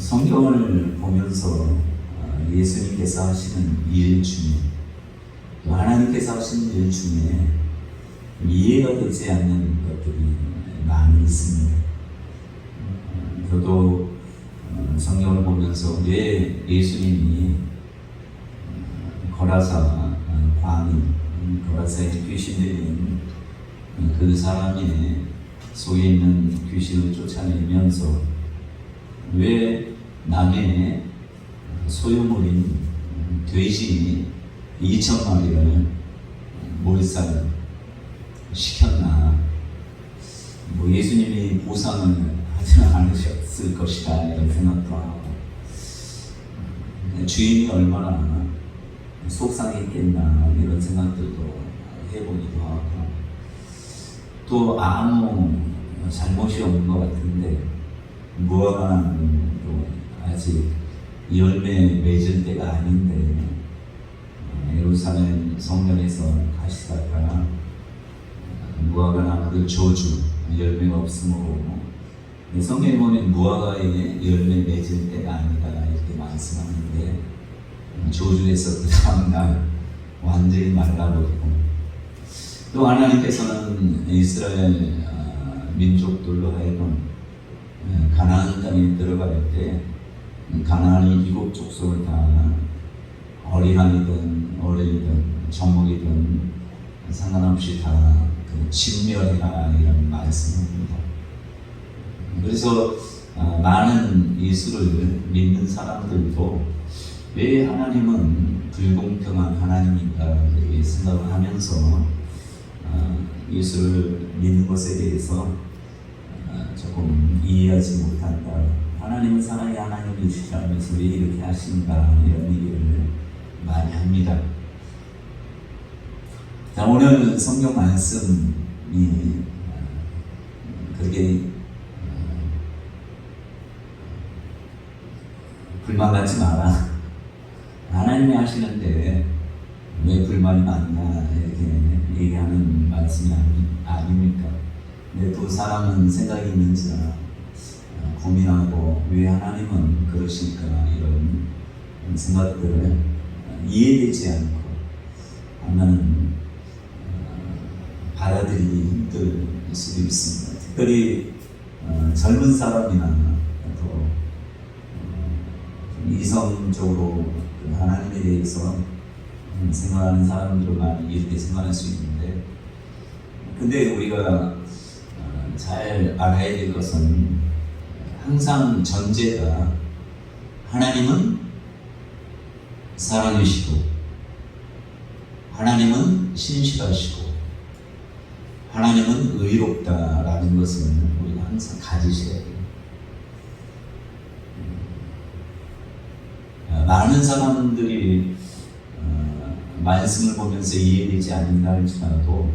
성경을 보면서 예수님께서 하시는 일 중에 또 하나님께서 하시는 일 중에 이해가 되지 않는 것들이 많이 있습니다. 저도 성경을 보면서 왜 예수님이 거라사 광인, 거라사에 귀신 들린 그 사람의 속에 있는 귀신을 쫓아내면서 왜 남의 소유물인 돼지 2,000마리를 몰살 시켰나? 뭐 예수님이 보상을 하지는 않으셨을 것이다 이런 생각도 하고, 주인이 얼마나 속상했겠나 이런 생각들도 해보기도 하고, 또 아무 잘못이 없는 것 같은데 무화과나무도 아직 열매 맺을 때가 아닌데 예루살렘 성전에서 가시다가 무화과나무를 저주, 열매가 없으므로 성경에 보면 무화과에 열매 맺을 때가 아니다 이렇게 말씀하는데, 저주에서 그 다음날 완전히 말라버리고, 또 하나님께서는 이스라엘 민족들로 하여금 가나안 땅에 들어갈 때 가나안의 일곱 족속을 다 어린아이든 어린이든 정목이든 상관없이 다 진멸해라 이런 말씀입니다. 그래서 많은 예수를 믿는 사람들도 왜 하나님은 불공평한 하나님인가 이렇게 생각을 하면서 예수를 믿는 것에 대해서 조금 이해하지 못한다. 하나님은 사랑의 하나님이시라면서 왜 이렇게 하신가 이런 얘기를 많이 합니다. 자, 오늘 성경 말씀이 그렇게 불만 갖지 마라. 하나님이 하시는데 왜 불만이 많냐 이렇게 얘기하는 말씀이 아닙니까? 근데 또 사람은 생각이 있는지라 고민하고 왜 하나님은 그러실까 이런 생각들을 이해되지 않고 하나는 받아들이기 힘들 수도 있습니다. 특별히 젊은 사람이나 또 이성적으로 하나님에 대해서 생각하는 사람들만 이렇게 생각할 수 있는데, 근데 우리가 잘 알아야 될 것은 항상 전제가 하나님은 사랑이시고 하나님은 신실하시고 하나님은 의롭다라는 것을 우리가 항상 가지셔야 돼요. 많은 사람들이 말씀을 보면서 이해되지 않는다 할지라도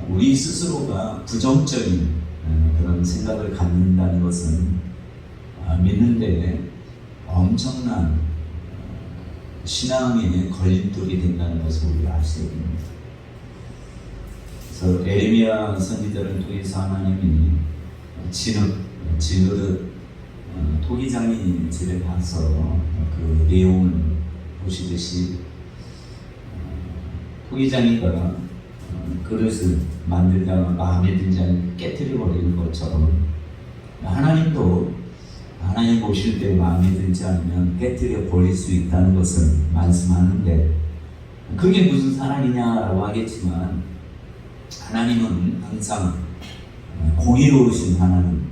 우리 스스로가 부정적인 그런 생각을 갖는다는 것은 믿는데 엄청난 신앙의 걸림돌이 된다는 것을 우리가 아셔야 됩니다. 그래서 에레미야 선지자를 통해서 하나님이 진흙 토기장이 집에 가서 그 내용을 보시듯이 토기장이가 그릇을 만들다가 마음에 들지 않으면 깨뜨려 버리는 것처럼 하나님도 하나님 보실 때 마음에 들지 않으면 깨뜨려 버릴 수 있다는 것을 말씀하는데, 그게 무슨 사랑이냐라고 하겠지만 하나님은 항상 공의로우신 하나님,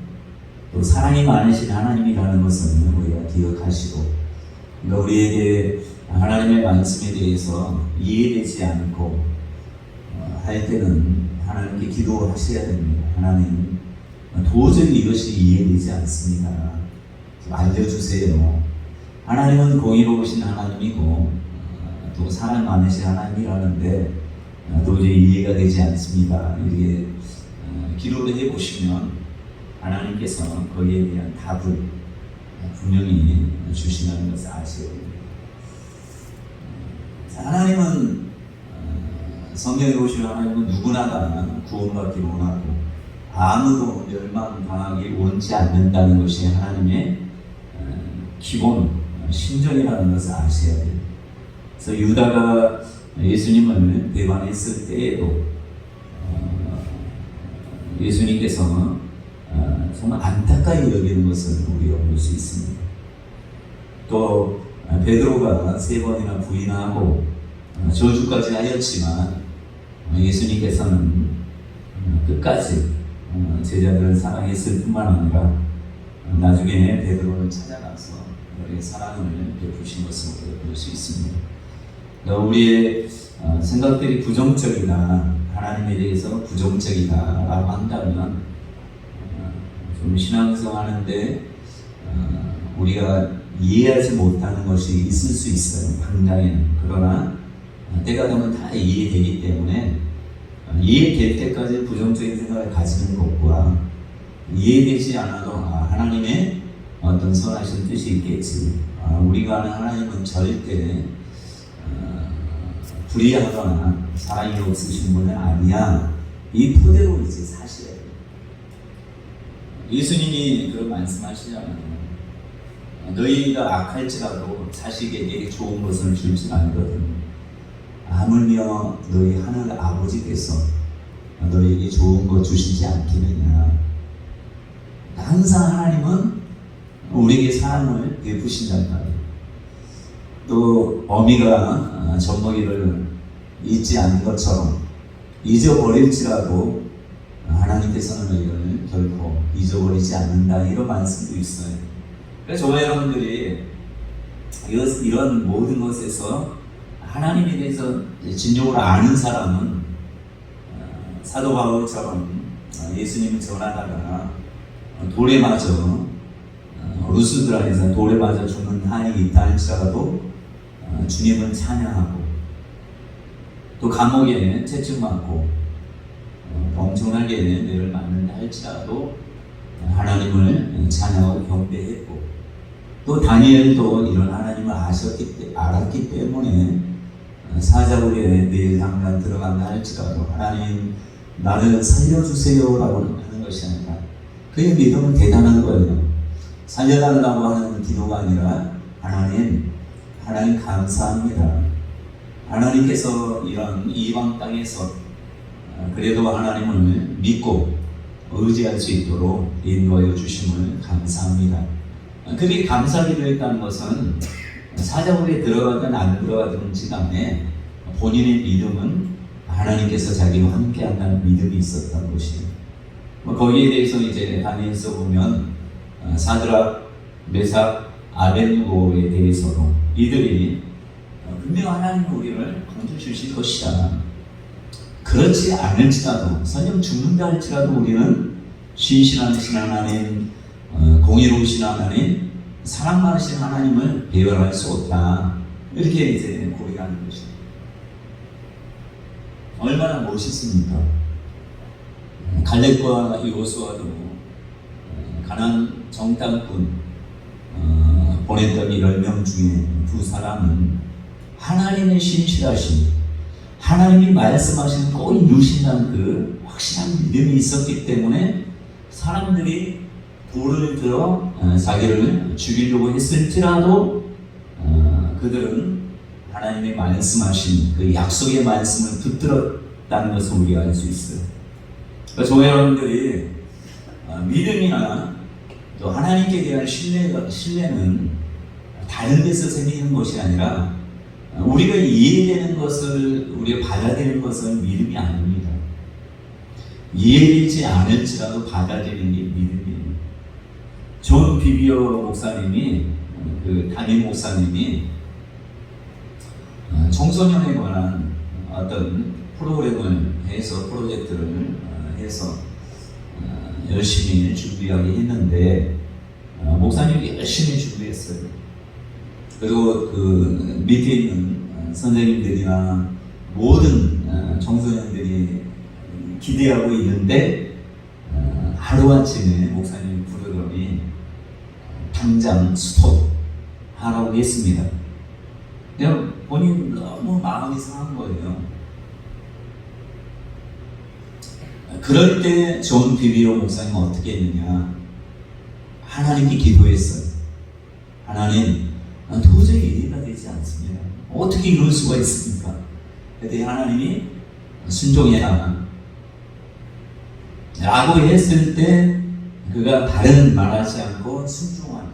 또 사랑이 많으신 하나님이라는 것을 우리가 기억하시고, 그러니까 우리에게 하나님의 말씀에 대해서 이해되지 않고 할 때는 하나님께 기도하셔야 됩니다. 하나님, 도저히 이것이 이해되지 않습니다. 좀 알려주세요. 하나님은 공의로우신 하나님이고 또 사랑 많으신 하나님이라는데 도저히 이해가 되지 않습니다. 이렇게 기도를 해보시면 하나님께서 거기에 대한 답을 분명히 주시는 것을 아셔야 됩니다. 하나님은 성경에 보시면 하나님은 누구나 다 구원받기 원하고 아무도 멸망당하기 원치 않는다는 것이 하나님의 기본 심정이라는 것을 아셔야 돼요. 그래서 유다가 예수님을 배반했을 때에도 예수님께서는 정말 안타까이 여기는 것을 우리가 볼 수 있습니다. 또 베드로가 3번이나 부인하고 저주까지 하였지만 예수님께서는 끝까지 제자들을 사랑했을 뿐만 아니라 나중에 베드로를 찾아가서 우리의 사랑을 베푸신 것을 우리가 볼 수 있습니다. 우리의 생각들이 부정적이다, 하나님에 대해서 부정적이다라고 한다면 좀 신앙생활하는데 우리가 이해하지 못하는 것이 있을 수 있어요. 당장에는. 그러나 때가 되면 다 이해되기 때문에 이해될 때까지 부정적인 생각을 가지는 것과 이해되지 않아도 하나님의 어떤 선하신 뜻이 있겠지. 우리가 아는 하나님은 절대 불의하거나 사랑이 없으신 분은 아니야. 이 토대로 이제 사셔야 돼요. 예수님이 그런 말씀하시잖아요. 너희가 악할지라도 자식에게 좋은 것을 줄지 않거든. 하물며 너희 하늘 아버지께서 너희에게 좋은 것 주시지 않겠느냐. 항상 하나님은 우리에게 사랑을 베푸신단 말이에요. 또 어미가 젖먹이를 잊지 않는 것처럼 잊어버릴지라도 하나님께서는 너희를 결코 잊어버리지 않는다, 이런 말씀도 있어요. 그래서 저와 여러분들이 이런 모든 것에서 하나님에 대해서 진정으로 아는 사람은 사도 바울처럼 예수님을 전하다가 돌에 맞아 루스드라에서 돌에 맞아 죽는 한이 있다 할지라도 주님을 찬양하고, 또 감옥에 채찍맞고 엄청나게 매를 맞는다 할지라도 하나님을 찬양하고 경배했고, 또 다니엘도 이런 하나님을 알았기 때문에 사자굴에 매일 당장 들어간다 할지라도 하나님 나를 살려주세요라고 하는 것이 아니라 그의 믿음은 대단한 거예요. 살려달라고 하는 기도가 아니라 하나님 감사합니다. 하나님께서 이런 이방 땅에서 그래도 하나님을 믿고 의지할 수 있도록 인도하여 주심을 감사합니다. 그게 감사기도 했다는 것은 사자굴에 들어가든 안 들어가든지 간에 본인의 믿음은 하나님께서 자기와 함께 한다는 믿음이 있었던 것이에요. 거기에 대해서 이제 다니엘서 보면 사드락, 메삭, 아벳느고에 대해서도 이들이 분명 하나님은 우리를 건져주실 것이다. 그렇지 않을지라도 설령 죽는다 할지라도 우리는 신실하신 하나님, 공의로우신 하나님, 사랑 많으신 하나님을 배열할 수 없다. 이렇게 이제 고백하는 것입니다. 얼마나 멋있습니까? 갈렙과 여호수아도 가나안 정탐꾼 보냈던 10명 중에 두 사람은 하나님의 신실하신, 하나님이 말씀하신 꼭 이루신다는 그 확실한 믿음이 있었기 때문에 사람들이 돌을 들어 자기를 죽이려고 했을지라도 그들은 하나님의 말씀하신 그 약속의 말씀을 붙들었다는 것을 우리가 알 수 있어요. 그러니까 저와 여러분들이 믿음이나 또 하나님께 대한 신뢰는 다른 데서 생기는 것이 아니라 우리가 이해되는 것을, 우리가 받아들이는 것은 믿음이 아닙니다. 이해되지 않을지라도 받아들이는 게 믿음이에요. 존 비비어 목사님이, 그 담임 목사님이 청소년에 관한 어떤 프로그램을 해서, 프로젝트를 해서 열심히 준비하게 했는데 목사님이 열심히 준비했어요. 그리고 그 밑에 있는 선생님들이나 모든 청소년들이 기대하고 있는데 하루아침에 목사님 프로그램이 당장 스톱하라고 했습니다. 그냥 본인 너무 마음이 상한 거예요. 그럴 때 존 비비오 목사님은 어떻게 했느냐? 하나님께 기도했어요. 하나님, 도저히 이해가 되지 않습니다. 어떻게 이럴 수가 있습니까? 그때 하나님이 순종해라 라고 했을 때 그가 다른 말하지 않고 순종한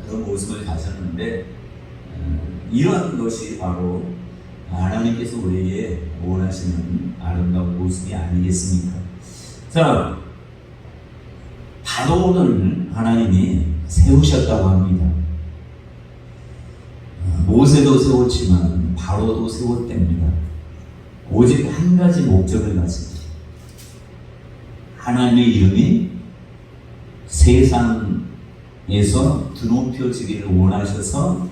그런 모습을 가졌는데, 이런 것이 바로 하나님께서 우리에게 원하시는 아름다운 모습이 아니겠습니까? 자, 바로를 하나님이 세우셨다고 합니다. 모세도 세웠지만 바로도 세웠답니다. 오직 한 가지 목적을 가지고 하나님의 이름이 세상에서 드높여지기를 원하셔서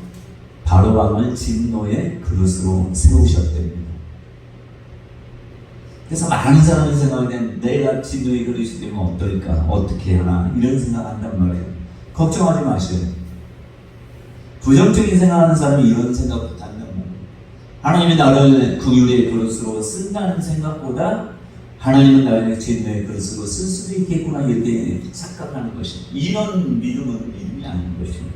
바로 왕을 진노의 그릇으로 세우셨답니다. 그래서 많은 사람이 생각할 때 내가 진노의 그릇이 되면 어떨까? 어떻게 하나? 이런 생각한단 말이에요. 걱정하지 마세요. 부정적인 생각하는 사람이 이런 생각 못한단 말이에요. 하나님이 나를 긍휼의 그릇으로 쓴다는 생각보다 하나님은 나를 진노의 그릇으로 쓸 수도 있겠구나 이렇게 착각하는 것이, 이런 믿음은 믿음이 아닌 것입니다.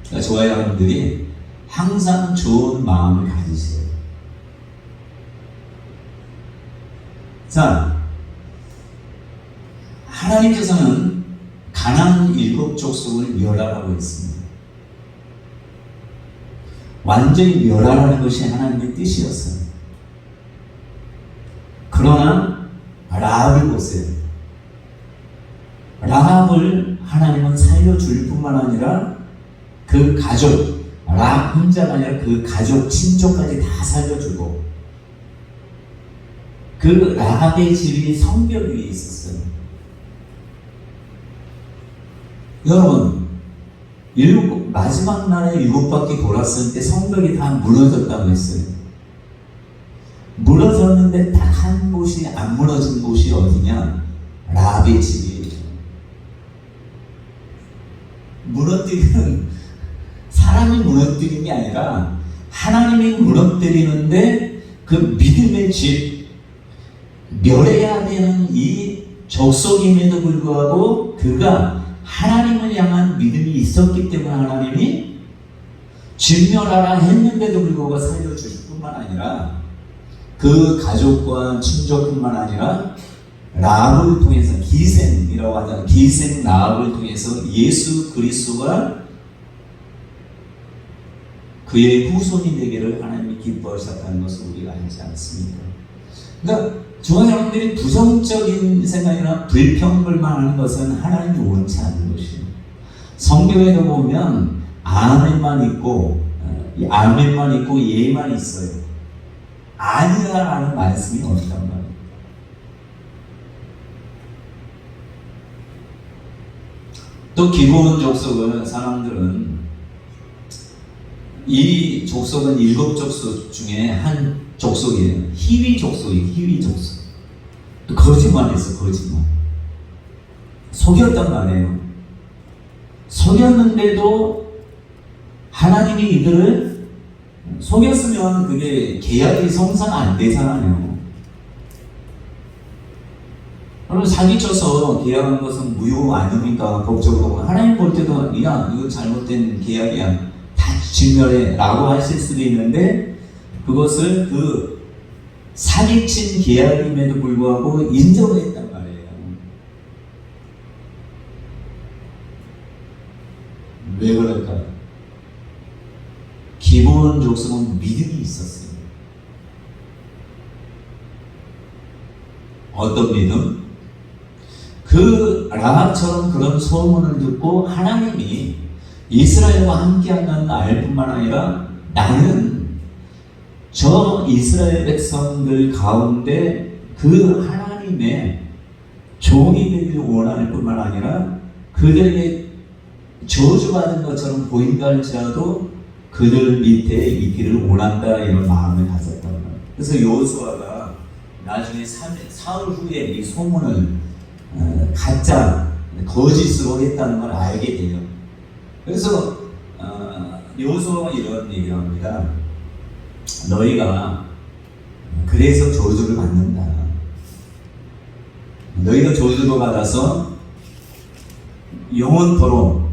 그러니까 저와 여러분들이 항상 좋은 마음을 가지세요. 자, 하나님께서는 가나안 7 족속을 멸하라고 했습니다. 완전히 멸하라는 것이 하나님의 뜻이었어요. 그러나 라합을 보세요. 라합을 하나님은 살려줄 뿐만 아니라 그 가족, 라합 혼자가 아니라 그 가족, 친족까지 다 살려주고, 그 라합의 집이 성벽 위에 있었어요. 여러분, 마지막 날에 7바퀴 돌았을 때 성벽이 다 무너졌다고 했어요. 무너졌는데 딱 한 곳이 안 무너진 곳이 어디냐? 라합의 집이에요. 무너뜨리는, 사람이 무너뜨리는 게 아니라 하나님이 무너뜨리는데 그 믿음의 집, 멸해야 되는 이 족속임에도 불구하고 그가 하나님을 향한 믿음이 있었기 때문에 하나님이 진멸하라 했는데도 불구하고 살려주실 뿐만 아니라 그 가족과 친족뿐만 아니라 라합을 통해서, 기생이라고 하잖아요. 기생 라합을 통해서 예수 그리스도가 그의 후손이 되기를 하나님이 기뻐하셨다는 것을 우리가 알지 않습니까? 그러니까 저와 여러분들이 부정적인 생각이나 불평불만 하는 것은 하나님이 원치 않는 것이에요. 성경에도 보면 아멘만 있고 예만 있어요. 아니라라는 말씀이 없단 말이에요. 또 기브온 족속을 사람들은, 이 족속은 7 족속 중에 한 족속이에요. 히위 족속이에요. 히위 족속. 또 거짓말했어. 거짓말. 속였단 말이에요. 속였는데도 하나님이 이들을, 속였으면 그게 계약이 성사가 안 되잖아요. 그럼 사기쳐서 계약한 것은 무효 아닙니까? 법적으로. 하나님 볼 때도 야, 이거 잘못된 계약이야, 다 진멸해 라고 하실 수도 있는데, 그것을 그 사기친 계약임에도 불구하고 인정을 했단 말이에요. 왜 그럴까요? 기브온 족속은 믿음이 있었어요. 어떤 믿음? 그 라합처럼 그런 소문을 듣고 하나님이 이스라엘과 함께한다는 알 뿐만 아니라 나는 저 이스라엘 백성들 가운데 그 하나님의 종이 되기를 원하는 뿐만 아니라 그들에게 저주받은 것처럼 보인다 할지라도 그들 밑에 있기를 원한다, 이런 마음을 가졌단 말이에요. 그래서 여호수아가 나중에 사흘 후에 이 소문을 가짜, 거짓으로 했다는 걸 알게 돼요. 그래서 여호수아가 이런 얘기를 합니다. 너희가 그래서 저주를 받는다. 너희가 저주를 받아서 영원토록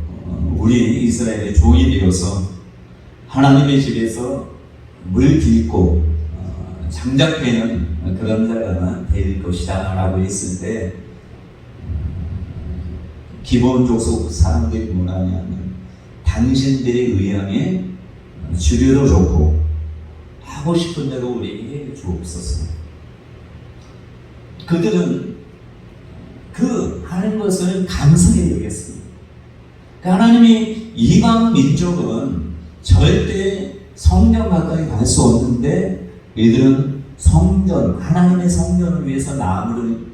우리 이스라엘의 종이 되어서 하나님의 집에서 물 길고 장작패는 그런 자가 될 것이다 라고 했을 때 기본적으로 사람들이 뭐라 하냐면 당신들의 의향에 주려도 좋고 하고 싶은 대로 우리에게 주옵소서. 그들은 그 하는 것을 감사히 여겼습니다. 하나님이 이방 민족은 절대 성전 가까이 갈 수 없는데 이들은 성전, 하나님의 성전을 위해서 나무를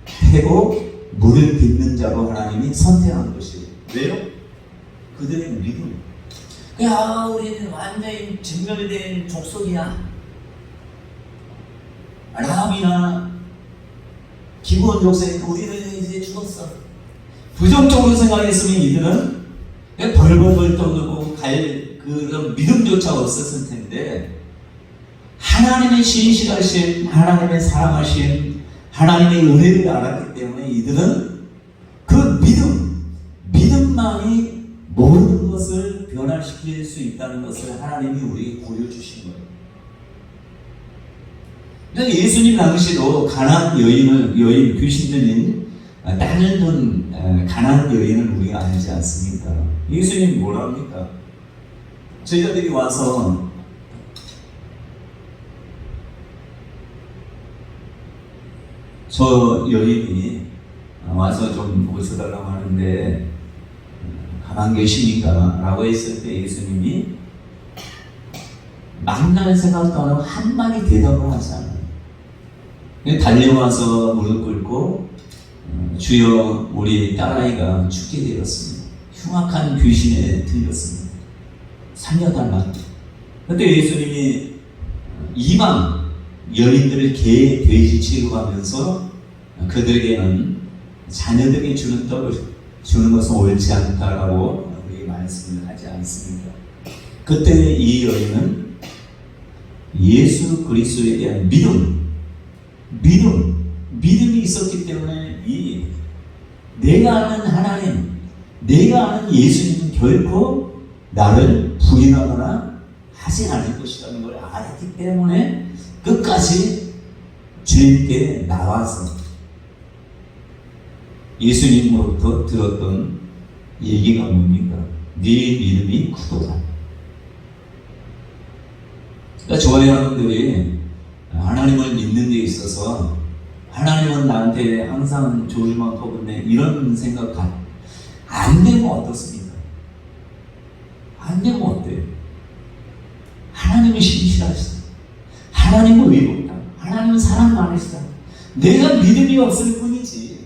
패고 물을 빚는 자로 하나님이 선택한 것이에요. 왜요? 그들의 믿음. 야, 우리는 완전히 진멸된 족속이야. 라합이나 기브온 족속이니까 우리는 이제 죽었어. 부정적으로 생각했으면 이들은 벌벌벌 떠들고 갈 그런 믿음조차 없었을 텐데 하나님의 신실하신, 하나님의 사랑하신, 하나님의 은혜를 알았기 때문에 이들은 그 믿음만이 모든 것을 변화시킬 수 있다는 것을 하나님이 우리에게 보여주신 거예요. 그러니까 예수님 당시도 가나안 여인 귀신 들린 땅을 돈 가나안 여인을 우리가 알지 않습니까? 예수님이 뭐라 합니까? 저희들이 와서 저 여인이 와서 좀 모셔달라고 하는데 가만 계십니까? 라고 했을 때 예수님이 만날 생각도 안 하고 한마디 대답을 하지 않아요. 달려와서 무릎 꿇고 주여 우리 딸아이가 죽게 되었습니다. 흉악한 귀신에 들렸습니다. 살려달라. 그때 예수님이 이방 여인들을 개, 돼지 취급하면서 그들에게는 자녀들에게 주는 떡을 주는 것은 옳지 않다라고 우리 말씀을 하지 않습니까? 그때 이 여인은 예수 그리스도에 대한 믿음이 있었기 때문에 이 내가 아는 하나님, 내가 아는 예수님은 결코 나를 부인하거나 하지 않을 것이라는 걸 알았기 때문에 끝까지 주님께 나와서 예수님으로부터 들었던 얘기가 뭡니까? 네 믿음이 크도다. 그러니까 저와 여러분들이 하나님을 믿는 데 있어서 하나님은 나한테 항상 좋을만 하겠네 이런 생각 안 되면 어떻습니까? 안 되면 어때요? 하나님이 신실하시다. 하나님은 의롭다. 하나님은 사랑 많으시다. 내가 믿음이 없을 뿐이지.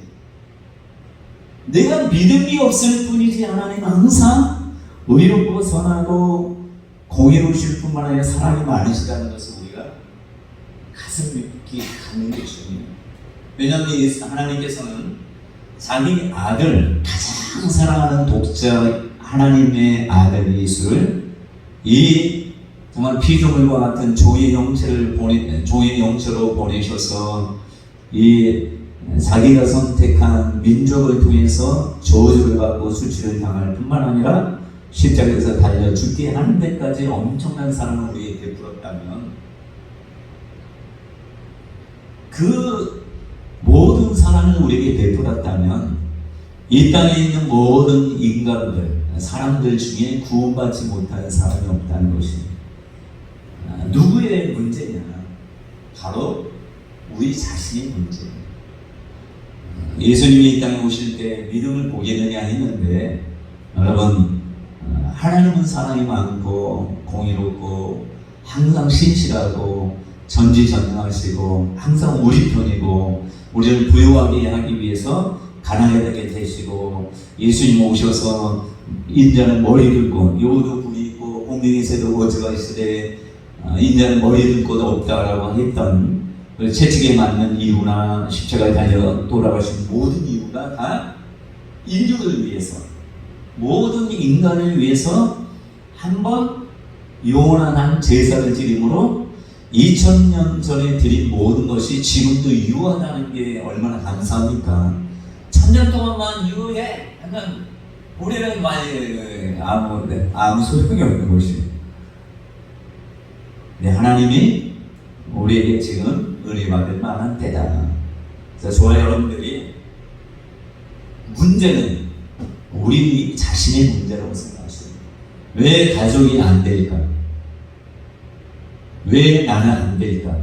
내가 믿음이 없을 뿐이지 하나님은 항상 의롭고 선하고 공의로우실 뿐만 아니라 사랑이 많으시다는 것을 우리가 가슴 깊게 갖는 게 중요해요. 왜냐하면 하나님께서는 자기 아들, 가장 사랑하는 독자 하나님의 아들 예수를 이 정말 피조물과 같은 종의 형체로 보내셔서 이 자기가 선택한 민족을 통해서 저주를 받고 수치를 당할 뿐만 아니라 십자가에서 달려 죽게 하는 데까지 엄청난 사랑을 우리에게 베풀었다면 그 모든 사랑을 우리에게 베풀었다면 이 땅에 있는 모든 인간들, 사람들 중에 구원받지 못하는 사람이 없다는 것입니다. 누구의 문제냐? 바로 우리 자신의 문제예요. 예수님이 이 땅에 오실 때 믿음을 보겠느냐 했는데 여러분 하나님은 사랑이 많고 공의롭고 항상 신실하고 전지전능하시고 항상 우리 편이고 우리를 부유하게 하기 위해서 가난하게 되시고 예수님 오셔서 인자는 머리 들고 여우도 뿔이 있고 공중의 새도 거저가 있으되 인자는 머리 들 곳 없다라고 했던 채찍에 맞는 이유나 십자가에 달려 돌아가신 모든 이유가 다 인류를 위해서 모든 인간을 위해서 한번 영원한 제사를 드림으로 2000년 전에 드린 모든 것이 지금도 유효하다는 게 얼마나 감사합니까? 1000년 동안만 유효해 하면 우리는 많이 아무 소용이 없는 것이. 네, 하나님이 우리에게 지금 은혜 받을 만한 때다. 그래서 저와 여러분들이 문제는 우리 자신의 문제라고 생각하시죠. 왜 가족이 안 될까? 왜 나는 안 될까?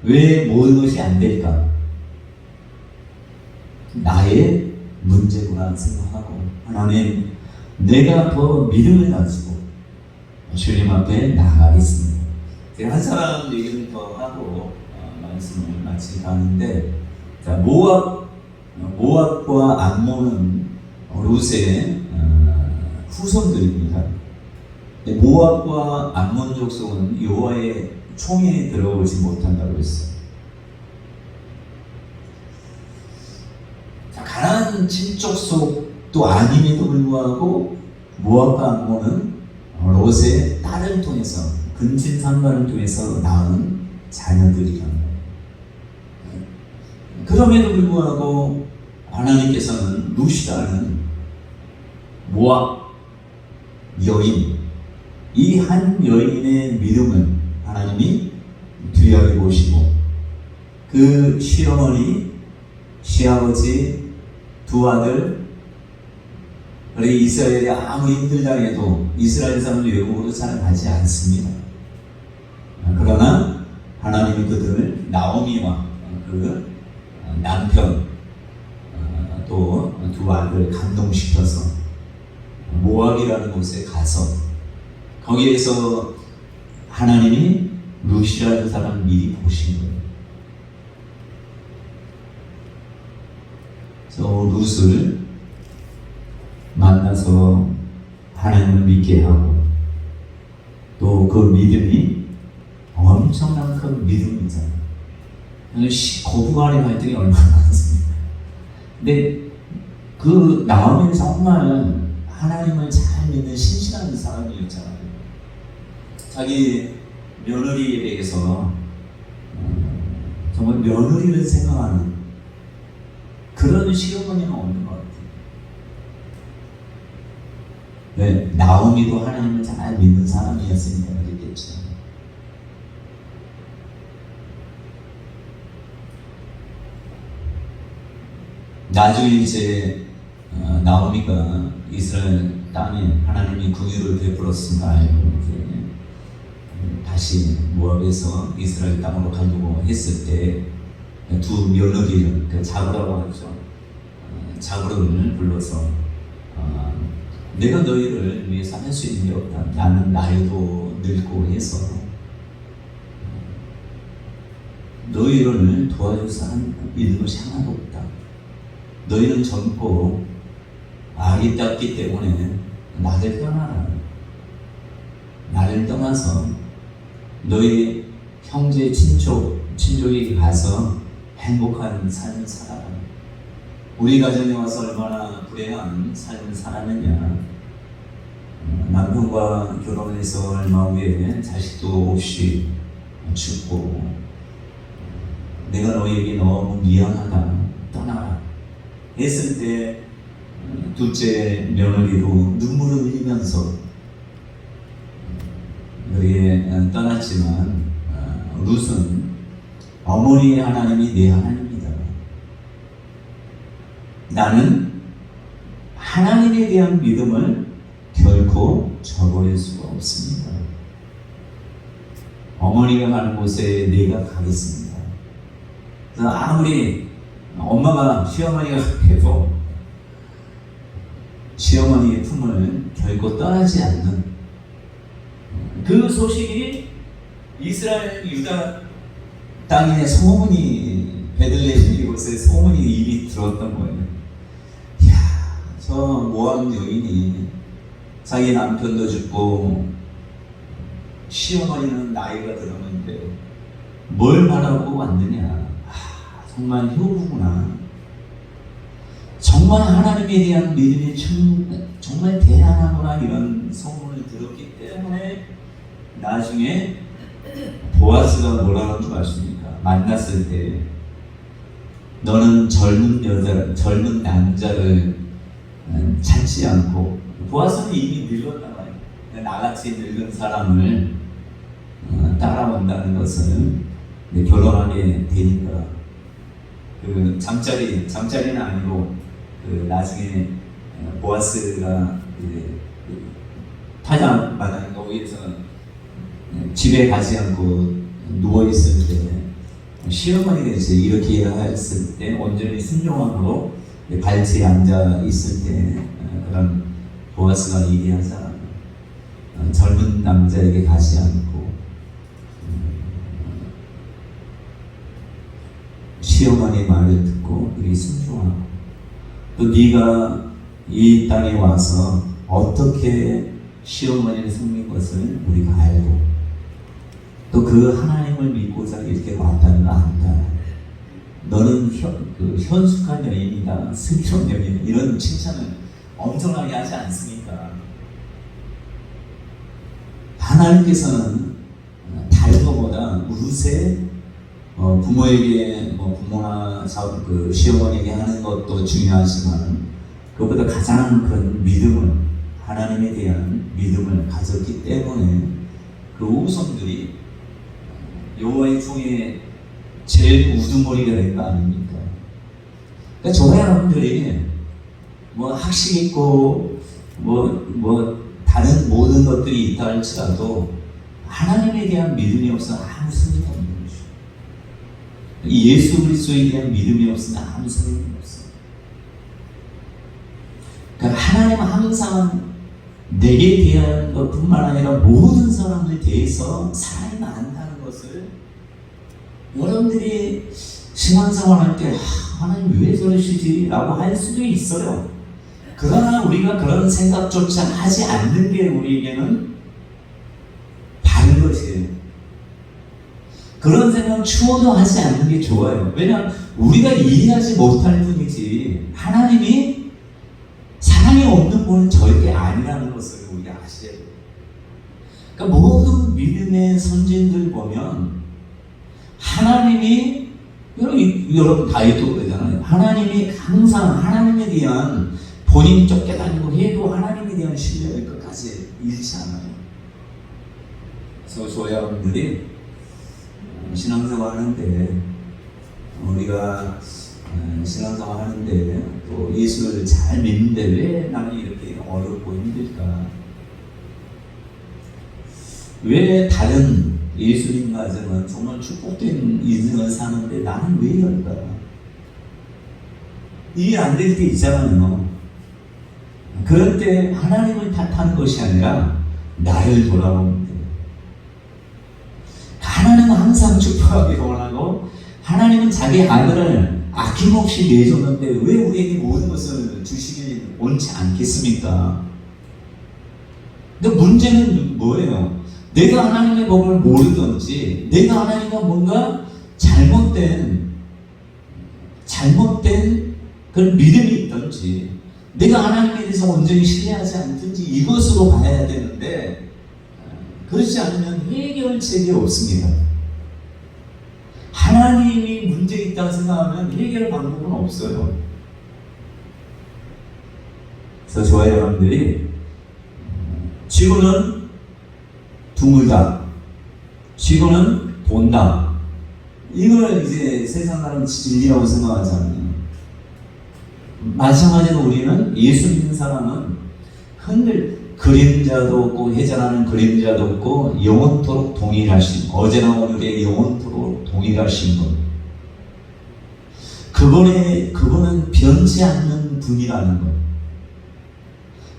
왜 모든 것이 안 될까? 나의 문제구나 생각하고, 하나님, 내가 더 믿음을 가지고 주님 앞에 나아가겠습니다. 제가 한 사람 얘기를 더 하고 말씀을 마치 가는데, 자, 모압과 암몬은 롯의 후손들입니다. 모압과 암몬 족속은 여호와의 총에 들어오지 못한다고 했어요. 가나안 친족 속도 아님에도 불구하고 모압과 암몬은 롯의 딸을 통해서, 근친상간을 통해서 낳은 자녀들이란 말이에요. 그럼에도 불구하고 하나님께서는 룻이라는 모압 여인, 이 한 여인의 믿음을 하나님이 귀하게 보시고, 그 시어머니, 시아버지, 두 아들, 우리 이스라엘이 아무리 힘들다 해도 이스라엘 사람은 외국으로 잘 가지 않습니다. 그러나 하나님이 그들을 나오미와 그 남편, 또 두 아들 감동시켜서 모압이라는 곳에 가서, 거기에서 하나님이 룻이라는 사람을 미리 보신 거예요. 그래서 룻을 만나서 하나님을 믿게 하고, 또 그 믿음이 엄청난 큰 믿음이잖아요. 거부가리 갈등이 얼마나 많습니까? 근데 그 나오미는 정말 하나님을 잘 믿는 신실한 사람이었잖아요. 자기 며느리에 대해서 정말 며느리를 생각하는 그런 시어머니는 없는 것 같아요. 네, 나오미도 하나님을 잘 믿는 사람이었으니까 그랬겠죠. 나중에 이제 나오미가 이스라엘 땅에 하나님이 긍휼을 베풀었음을 알고 이제 다시 모압에서 이스라엘 땅으로 가려고 했을 때 두 며느리를, 그 자브라고 하죠. 자브라를 불러서 내가 너희를 위해서 할 수 있는 게 없다. 나는 나이도 늙고 해서 너희를 도와줄 사람 있는 것이 하나도 없다. 너희는 젊고 아리답기 때문에 나를 떠나라. 나를 떠나서 너희 형제 친족에게 가서 행복한 삶을 살아라. 우리 가정에 와서 얼마나 불행한 삶을 살았느냐. 남편과 결혼해서 얼마 후에 자식도 없이 죽고, 내가 너희에게 너무 미안하다. 떠나라. 했을 때 둘째 며느리도 눈물을 흘리면서 여기에 떠났지만, 룻은 어머니의 하나님이 내 하나님이다. 나는 하나님에 대한 믿음을 결코 저버릴 수가 없습니다. 어머니가 가는 곳에 내가 가겠습니다. 그래서 아무리 엄마가, 시어머니가 해도 시어머니의 품을 결코 떠나지 않는 그 소식이 이스라엘 유다 땅에 소문이, 베들레헴 이곳에 소문이 이미 들었던 거예요. 이야, 저 모압 여인이 자기 남편도 죽고 시어머니는 나이가 들었는데 뭘 바라고 왔느냐. 정말 효부구나. 정말 하나님에 대한 믿음이 정말 대단하구나. 이런 소문을 들었기 때문에 나중에 보아스가 뭐라는 줄 아십니까? 만났을 때 너는 젊은 남자를 찾지 않고, 보아스는 이미 늙었단 말이에요. 나같이 늙은 사람을 따라온다는 것은 결혼하게 되니까, 그 잠자리는 아니고, 그 나중에 보아스가 타작마당 거기에서 집에 가지 않고 누워 있을 때 시어머니가 이제 이렇게 했을 때 온전히 순종함으로 발치에 앉아 있을 때 그런 보아스가 이해한 사람, 젊은 남자에게 가지 않고 시어머니 말을 듣고 이렇게 순종하고, 또 네가 이 땅에 와서 어떻게 시어머니를 섬긴 것을 우리가 알고, 또 그 하나님을 믿고자 이렇게 왔다는 걸 안다. 너는 현숙한 여인이다, 슬기로운 여인, 이런 칭찬을 엄청나게 하지 않습니까? 하나님께서는 다른 것보다 우세, 부모에게 부모나 시어머니에게 하는 것도 중요하지만, 그것보다 가장 큰 믿음을, 하나님에 대한 믿음을 가졌기 때문에 그 후손들이 여호와의 종에 제일 우두머리가 된 거 아닙니까? 그러니까 저와 여러분들이 학식 있고 다른 모든 것들이 있다 할지라도 하나님에 대한 믿음이 없으면 아무 소용이 없는 거죠. 예수 그리스도에 대한 믿음이 없으면 아무 소용이 없어요. 그러니까 하나님은 항상 내게 대한 것뿐만 아니라 모든 사람에 대해서 사랑이 많다는 것을, 여러분들이 신앙생활할 때 하나님 왜 저러시지? 라고 할 수도 있어요. 그러나 우리가 그런 생각조차 하지 않는 게 우리에게는 바른 것이에요. 그런 생각 추워도 하지 않는 게 좋아요. 왜냐하면 우리가 이해하지 못할 뿐이지, 하나님이 사랑이 없는 분은 절대 아니라는 것을 우리가 아셔야 돼요. 그러니까 모든 믿음의 선진들 보면 하나님이, 여러분 다윗도 그러잖아요. 하나님이 항상 하나님에 대한, 본인이 쫓겨다니고 해도 하나님에 대한 신뢰를 끝까지 잃지 않아요. 그래서 저희 여러분들이 신앙생활 하는데, 우리가 신앙생활 하는데 또 예수를 잘 믿는데 왜 나는 이렇게 어렵고 힘들까? 왜 다른 예수님 가정은 정말 축복된 인생을 사는데 나는 왜 이럴까? 이해 안 될 때 있잖아요. 그럴 때 하나님을 탓하는 것이 아니라 나를 돌아보면 돼요. 하나님은 항상 축복하기 원하고, 하나님은 자기 아들을 아낌없이 내줬는데 왜 우리에게 모든 것을 주시기 원치 않겠습니까? 근데 문제는 뭐예요? 내가 하나님의 법을 모르든지, 내가 하나님과 뭔가 잘못된 그런 믿음이 있든지, 내가 하나님에 대해서 온전히 신뢰하지 않든지, 이것으로 봐야 되는데, 그렇지 않으면 해결책이 없습니다. 하나님이 문제 있다고 생각하면 해결 방법은 없어요. 그래서 저와 여러분들이 지구는 드물다, 지구는 본다, 이걸 이제 세상 사람은 진리라고 생각하잖아요. 마찬가지로 우리는 예수 믿는 사람은 흔들 그림자도 없고 회전하는 그림자도 없고 영원토록 동일하신, 어제나 오늘의 영원토록 동일하신 분, 그분은 변치 않는 분이라는 것,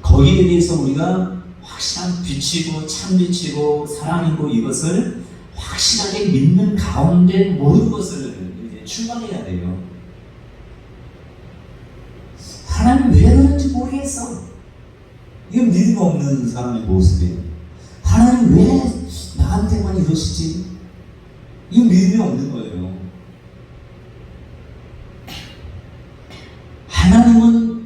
거기에 대해서 우리가 확실한 빛이고 참빛이고 사랑이고 이것을 확실하게 믿는 가운데 모든 것을 이제 출발해야 돼요. 하나님 왜 그런지 모르겠어. 이건 믿음 없는 사람의 모습이에요. 하나님 왜 나한테만 이러시지? 이건 믿음이 없는 거예요. 하나님은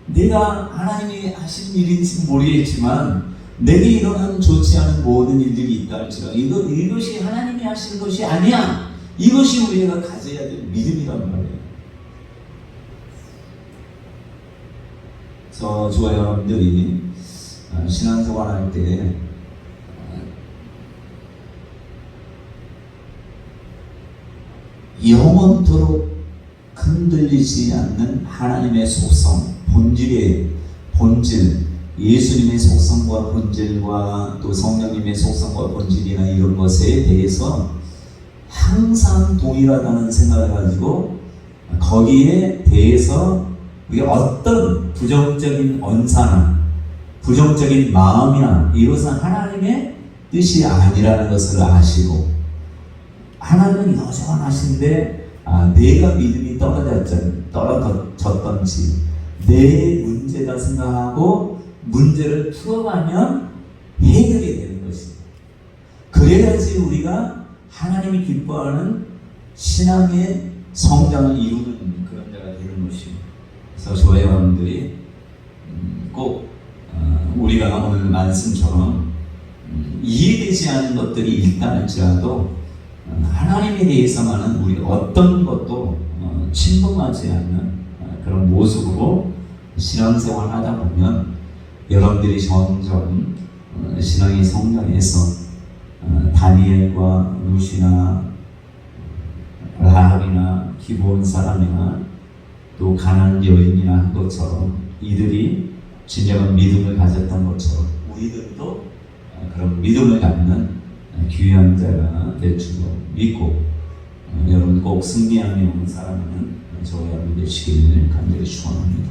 내가 하나님이 하신 일인지 모르겠지만 내게 일어나는 좋지 않은 모든 일들이 있다 할지라도 이것이 하나님이 하신 것이 아니야. 이것이 우리가 가져야 될 믿음이란 말이에요. 저와 여러분들이 신앙생활할 때 영원토록 흔들리지 않는 하나님의 속성, 본질, 예수님의 속성과 본질과 또 성령님의 속성과 본질이나 이런 것에 대해서 항상 동일하다는 생각을 가지고 거기에 대해서 우리 어떤 부정적인 언사나 부정적인 마음이나 이것은 하나님의 뜻이 아니라는 것을 아시고, 하나님은 여전하신데 내가 믿음이 떨어졌던지 내 문제다 생각하고 문제를 풀어가면 해결이 되는 것입니다. 그래야지 우리가 하나님이 기뻐하는 신앙의 성장을 이루는 그런 자가 되는 것입니다. 그래서 저와 여러분들이 꼭 우리가 오늘 말씀처럼 이해되지 않은 것들이 있다할지라도 하나님에 대해서만은 우리 어떤 것도 침범하지 않는 그런 모습으로 신앙생활 하다 보면 여러분들이 점점 신앙의 성장에서 다니엘과 루시나 라합이나 기브온 사람이나 또 가나안 여인이나 한 것처럼 이들이 진정한 믿음을 가졌던 것처럼 우리들도 그런 믿음을 갖는 귀한 자가 될 줄로 믿고 여러분 꼭 승리하며 오는 사람은 저와 여러분 되시기를 간절히 축원합니다.